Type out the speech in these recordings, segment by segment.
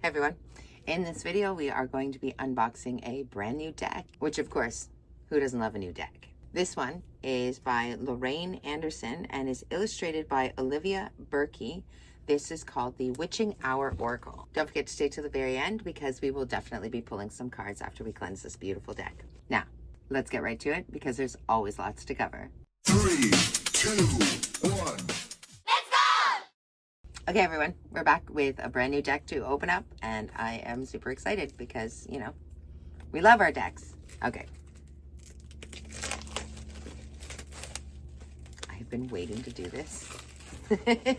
Hey everyone. In this video, we are going to be unboxing a brand new deck, which of course, who doesn't love a new deck? This one is by Lorriane and is illustrated by Olivia Bürki. This is called the Witching Hour Oracle. Don't forget to stay till the very end because we will definitely be pulling some cards after we cleanse this beautiful deck. Now, let's get right to it because there's always lots to cover. 3, 2, 1. Okay, everyone, we're back with a brand new deck to open up, and I am super excited because, you know, we love our decks. Okay. I have been waiting to do this, but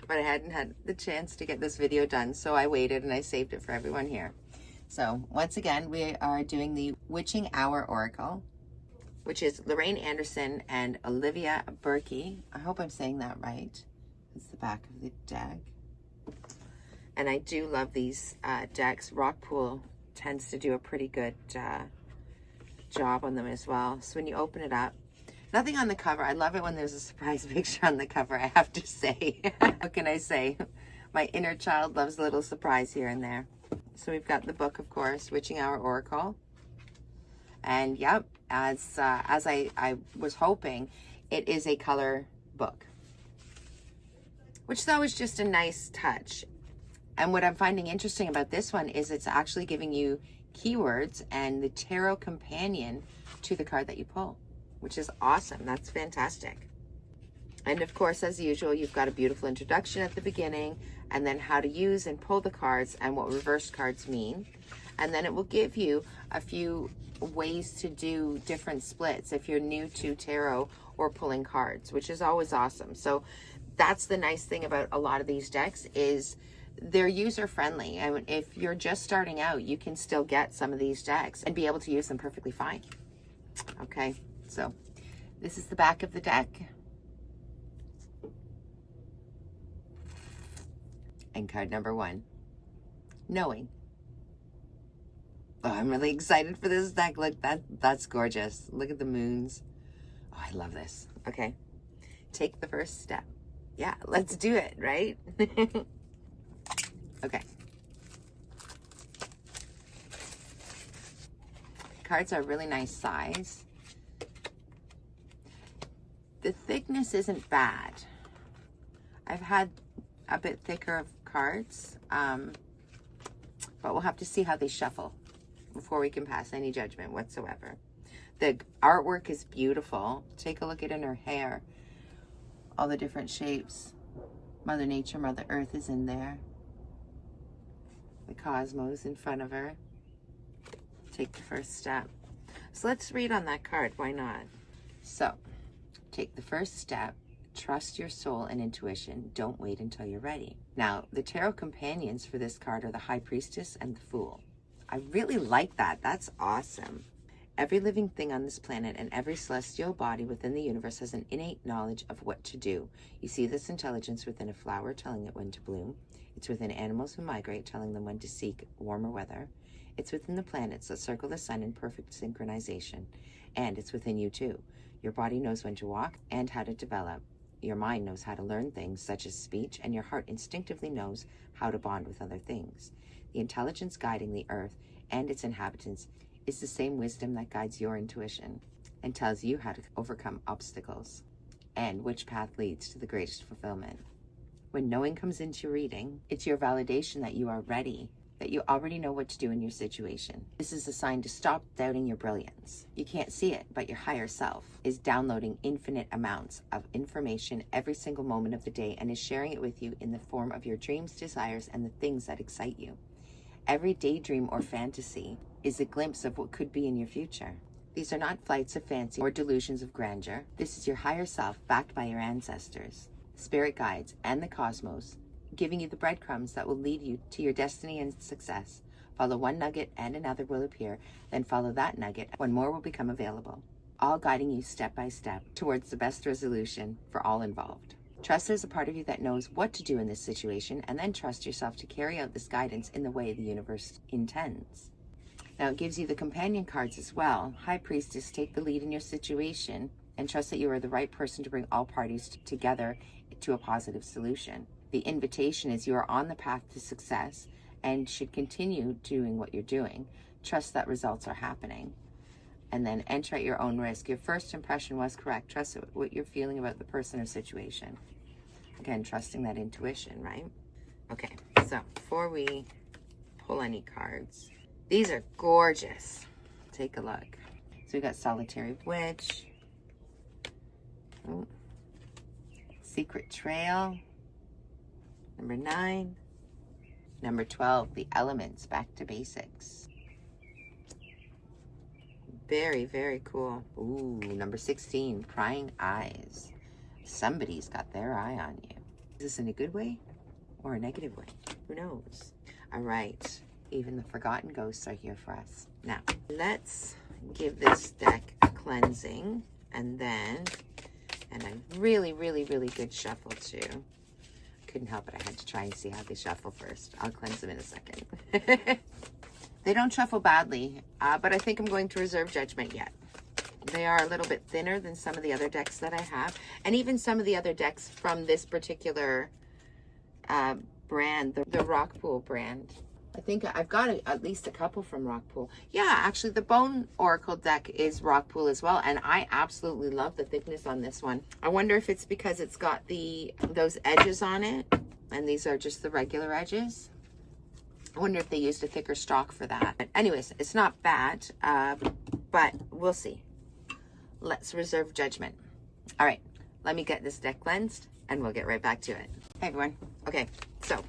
I hadn't had the chance to get this video done, so I waited and I saved it for everyone here. So, once again, we are doing the Witching Hour Oracle, which is Lorriane and Olivia Bürki. I hope I'm saying that right. It's the back of the deck. And I do love these decks. Rockpool tends to do a pretty good job on them as well. So when you open it up, nothing on the cover. I love it when there's a surprise picture on the cover, I have to say. What can I say? My inner child loves a little surprise here and there. So we've got the book, of course, Witching Hour Oracle. And yep, as I was hoping, it is a color book, which though is just a nice touch. And what I'm finding interesting about this one is it's actually giving you keywords and the tarot companion to the card that you pull, which is awesome. That's fantastic. And of course, as usual, you've got a beautiful introduction at the beginning, and then how to use and pull the cards and what reversed cards mean. And then it will give you a few ways to do different splits if you're new to tarot or pulling cards, which is always awesome. So that's the nice thing about a lot of these decks is they're user friendly. I mean, if you're just starting out, you can still get some of these decks and be able to use them perfectly fine. Okay, so this is the back of the deck. And card number 1, Knowing. Oh, I'm really excited for this deck. Look, that's gorgeous. Look at the moons. Oh, I love this. Okay, take the first step. Yeah, let's do it, right? Okay. Cards are really nice size. The thickness isn't bad. I've had a bit thicker of cards, but we'll have to see how they shuffle before we can pass any judgment whatsoever. The artwork is beautiful. Take a look at in her hair. All the different shapes. Mother Nature, Mother Earth is in there. The cosmos in front of her. Take the first step. So let's read on that card. Why not? So, take the first step. Trust your soul and intuition. Don't wait until you're ready. Now, the tarot companions for this card are the High Priestess and the Fool. I really like that. That's awesome. Every living thing on this planet and every celestial body within the universe has an innate knowledge of what to do. You see this intelligence within a flower telling it when to bloom. It's within animals who migrate, telling them when to seek warmer weather. It's within the planets that circle the sun in perfect synchronization. And it's within you too. Your body knows when to walk and how to develop. Your mind knows how to learn things such as speech, and your heart instinctively knows how to bond with other things. The intelligence guiding the earth and its inhabitants is the same wisdom that guides your intuition and tells you how to overcome obstacles and which path leads to the greatest fulfillment. When knowing comes into reading, it's your validation that you are ready, that you already know what to do in your situation. This is a sign to stop doubting your brilliance. You can't see it, but your higher self is downloading infinite amounts of information every single moment of the day and is sharing it with you in the form of your dreams, desires, and the things that excite you. Every daydream or fantasy is a glimpse of what could be in your future. These are not flights of fancy or delusions of grandeur. This is your higher self backed by your ancestors, spirit guides, and the cosmos, giving you the breadcrumbs that will lead you to your destiny and success. Follow one nugget and another will appear, then follow that nugget when more will become available, all guiding you step by step towards the best resolution for all involved. Trust there's a part of you that knows what to do in this situation, and then trust yourself to carry out this guidance in the way the universe intends. Now it gives you the companion cards as well. High Priestess, take the lead in your situation and trust that you are the right person to bring all parties together to a positive solution. The invitation is you are on the path to success and should continue doing what you're doing. Trust that results are happening. And then enter at your own risk. Your first impression was correct. Trust what you're feeling about the person or situation. Again, trusting that intuition, right? Okay, so before we pull any cards, these are gorgeous. Take a look. So we got Solitary Witch. Oh. Secret Trail. Number 9. Number 12, The Elements, Back to Basics. Very, very cool. Ooh, number 16, Prying Eyes. Somebody's got their eye on you. Is this in a good way or a negative way? Who knows? All right. Even the forgotten ghosts are here for us. Now, let's give this deck a cleansing and a really, really, really good shuffle too. Couldn't help it. I had to try and see how they shuffle first. I'll cleanse them in a second. They don't shuffle badly, but I think I'm going to reserve judgment yet. They are a little bit thinner than some of the other decks that I have, and even some of the other decks from this particular brand, the Rockpool brand. I think I've got at least a couple from Rockpool. Yeah, actually the Bone Oracle deck is Rockpool as well, and I absolutely love the thickness on this one. I wonder if it's because it's got those edges on it, and these are just the regular edges. I wonder if they used a thicker stock for that. But anyways, it's not bad, but we'll see. Let's reserve judgment. All right, let me get this deck cleansed, and we'll get right back to it. Hey, everyone. Okay, so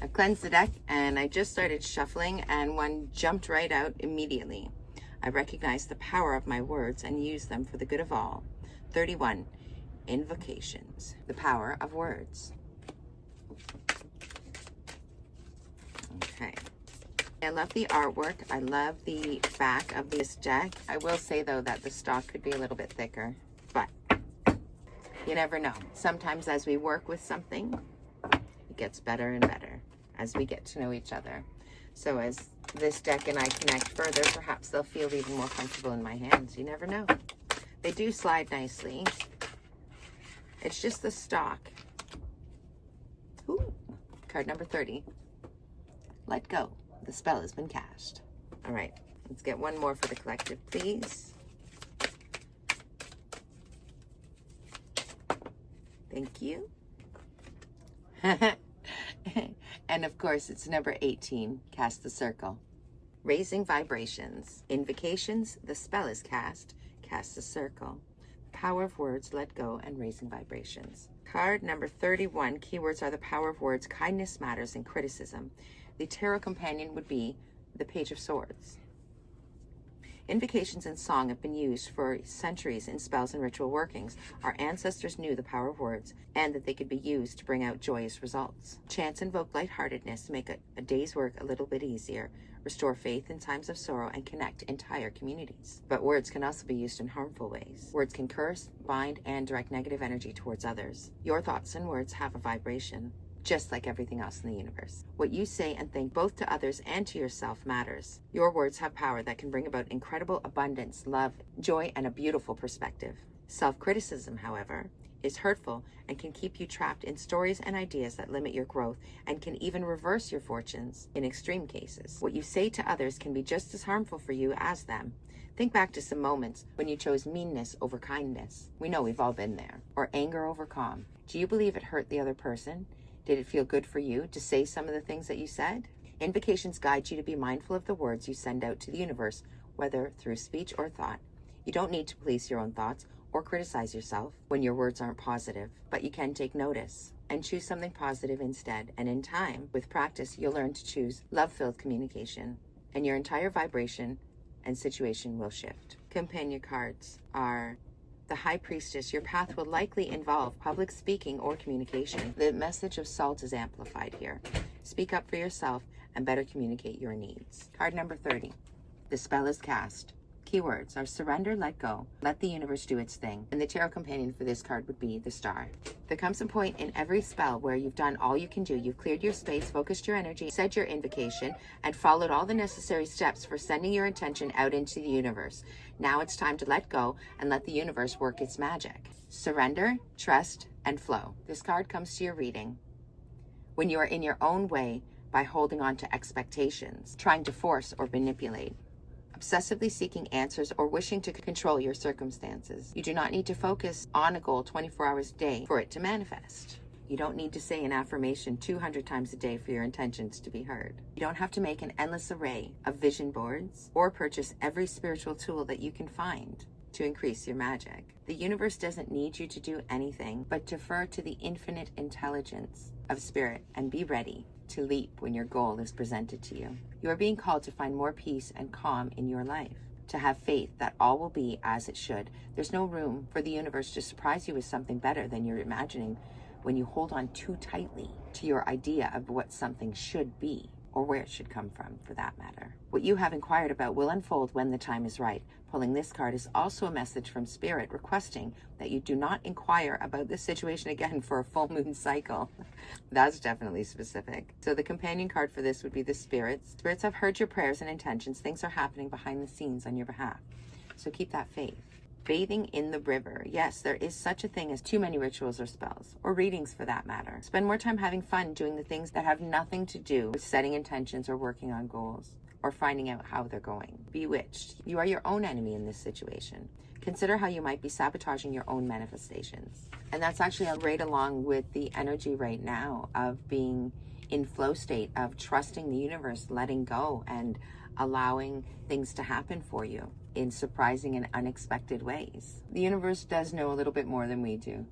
I've cleansed the deck, and I just started shuffling, and one jumped right out immediately. I recognized the power of my words and used them for the good of all. 31, Invocations, the power of words. Okay. I love the artwork. I love the back of this deck. I will say, though, that the stock could be a little bit thicker, but you never know. Sometimes as we work with something, it gets better and better as we get to know each other. So as this deck and I connect further, perhaps they'll feel even more comfortable in my hands. You never know. They do slide nicely. It's just the stock. Ooh, card number 30. Let go. The spell has been cast. All right, let's get one more for the collective, please. Thank you. And of course, it's number 18, Cast the Circle. Raising vibrations. Invocations, the spell is cast. Cast the circle. Power of words, let go, and raising vibrations. Card number 31, keywords are the power of words, kindness matters, and criticism. The tarot companion would be the Page of Swords. Invocations and song have been used for centuries in spells and ritual workings. Our ancestors knew the power of words and that they could be used to bring out joyous results. Chants invoke lightheartedness, make a day's work a little bit easier, restore faith in times of sorrow, and connect entire communities. But words can also be used in harmful ways. Words can curse, bind, and direct negative energy towards others. Your thoughts and words have a vibration, just like everything else in the universe. What you say and think both to others and to yourself matters. Your words have power that can bring about incredible abundance, love, joy, and a beautiful perspective. Self-criticism, however, is hurtful and can keep you trapped in stories and ideas that limit your growth and can even reverse your fortunes in extreme cases. What you say to others can be just as harmful for you as them. Think back to some moments when you chose meanness over kindness. We know we've all been there. Or anger over calm. Do you believe it hurt the other person? Did it feel good for you to say some of the things that you said? Invocations guide you to be mindful of the words you send out to the universe, whether through speech or thought. You don't need to police your own thoughts or criticize yourself when your words aren't positive, but you can take notice and choose something positive instead. And in time, with practice, you'll learn to choose love-filled communication, and your entire vibration and situation will shift. Companion cards are the High Priestess. Your path will likely involve public speaking or communication. The message of salt is amplified here. Speak up for yourself and better communicate your needs. Card number 30. The spell is cast. Keywords are surrender, let go, let the universe do its thing. And the tarot companion for this card would be the Star. There comes a point in every spell where you've done all you can do. You've cleared your space, focused your energy, said your invocation, and followed all the necessary steps for sending your intention out into the universe. Now it's time to let go and let the universe work its magic. Surrender, trust, and flow. This card comes to your reading when you are in your own way by holding on to expectations, trying to force or manipulate, obsessively seeking answers, or wishing to control your circumstances. You do not need to focus on a goal 24 hours a day for it to manifest. You don't need to say an affirmation 200 times a day for your intentions to be heard. You don't have to make an endless array of vision boards or purchase every spiritual tool that you can find to increase your magic. The universe doesn't need you to do anything but defer to the infinite intelligence of spirit and be ready to leap when your goal is presented to you. You are being called to find more peace and calm in your life, to have faith that all will be as it should. There's no room for the universe to surprise you with something better than you're imagining when you hold on too tightly to your idea of what something should be, or where it should come from, for that matter. What you have inquired about will unfold when the time is right. Pulling this card is also a message from Spirit requesting that you do not inquire about this situation again for a full moon cycle. That's definitely specific. So the companion card for this would be the Spirits. Spirits have heard your prayers and intentions. Things are happening behind the scenes on your behalf. So keep that faith. Bathing in the river. Yes, there is such a thing as too many rituals or spells, or readings for that matter. Spend more time having fun doing the things that have nothing to do with setting intentions or working on goals, or finding out how they're going. Bewitched. You are your own enemy in this situation. Consider how you might be sabotaging your own manifestations. And that's actually right along with the energy right now of being in flow state, of trusting the universe, letting go, and allowing things to happen for you in surprising and unexpected ways. The universe does know a little bit more than we do,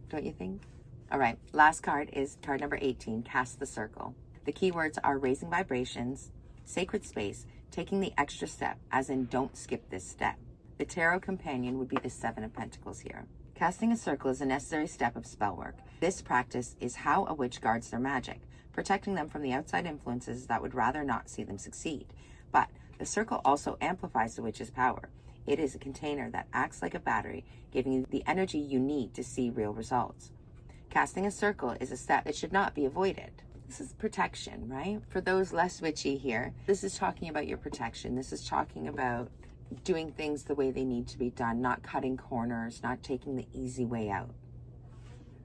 don't you think? All right, last card is card number 18, Cast the Circle. The keywords are raising vibrations, sacred space, taking the extra step, as in don't skip this step. The tarot companion would be the Seven of Pentacles here. Casting a circle is a necessary step of spell work. This practice is how a witch guards their magic, protecting them from the outside influences that would rather not see them succeed. But the circle also amplifies the witch's power. It is a container that acts like a battery, giving you the energy you need to see real results. Casting a circle is a step that should not be avoided. This is protection, right? For those less witchy here, this is talking about your protection. This is talking about doing things the way they need to be done, not cutting corners, not taking the easy way out.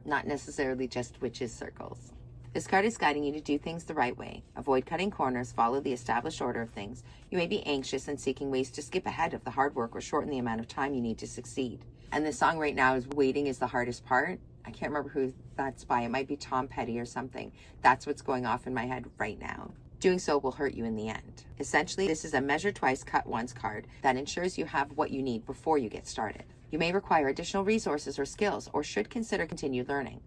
Not necessarily just witches' circles. This card is guiding you to do things the right way. Avoid cutting corners, follow the established order of things. You may be anxious and seeking ways to skip ahead of the hard work or shorten the amount of time you need to succeed. And the song right now is Waiting is the Hardest Part. I can't remember who that's by. It might be Tom Petty or something. That's what's going off in my head right now. Doing so will hurt you in the end. Essentially, this is a measure twice, cut once card that ensures you have what you need before you get started. You may require additional resources or skills, or should consider continued learning.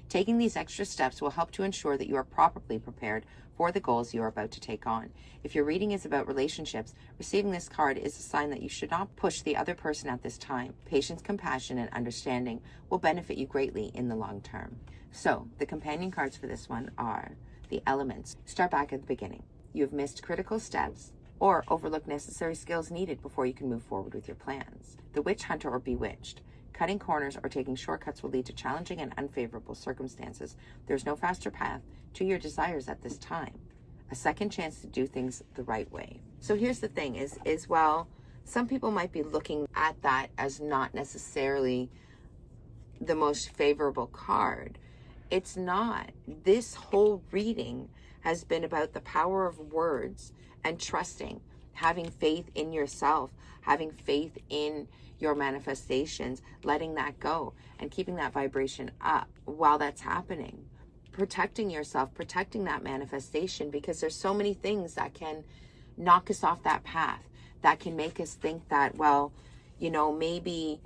Taking these extra steps will help to ensure that you are properly prepared for the goals you are about to take on. If your reading is about relationships, receiving this card is a sign that you should not push the other person at this time. Patience, compassion, and understanding will benefit you greatly in the long term. So, the companion cards for this one are the Elements. Start back at the beginning. You have missed critical steps or overlooked necessary skills needed before you can move forward with your plans. The Witch Hunter or Bewitched. Cutting corners or taking shortcuts will lead to challenging and unfavorable circumstances. There's no faster path to your desires at this time. A second chance to do things the right way. So here's the thing is well, some people might be looking at that as not necessarily the most favorable card. It's not. This whole reading has been about the power of words and trusting, having faith in yourself, having faith in your manifestations, letting that go and keeping that vibration up while that's happening. Protecting yourself, protecting that manifestation, because there's so many things that can knock us off that path, that can make us think that, well, you know, maybe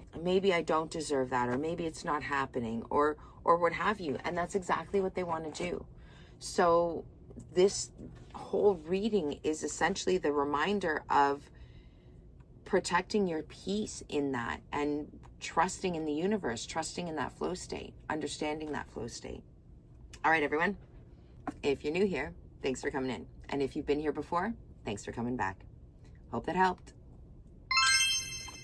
I don't deserve that, or maybe it's not happening, or what have you. And that's exactly what they want to do. So this whole reading is essentially the reminder of protecting your peace in that and trusting in the universe, trusting in that flow state, understanding that flow state. All right, everyone. If you're new here, thanks for coming in. And if you've been here before, thanks for coming back. Hope that helped.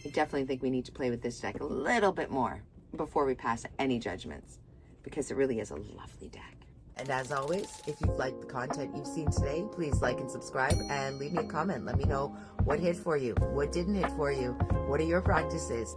I definitely think we need to play with this deck a little bit more before we pass any judgments, because it really is a lovely deck. And as always, if you've liked the content you've seen today, please like and subscribe and leave me a comment. Let me know what hit for you, what didn't hit for you, what are your practices.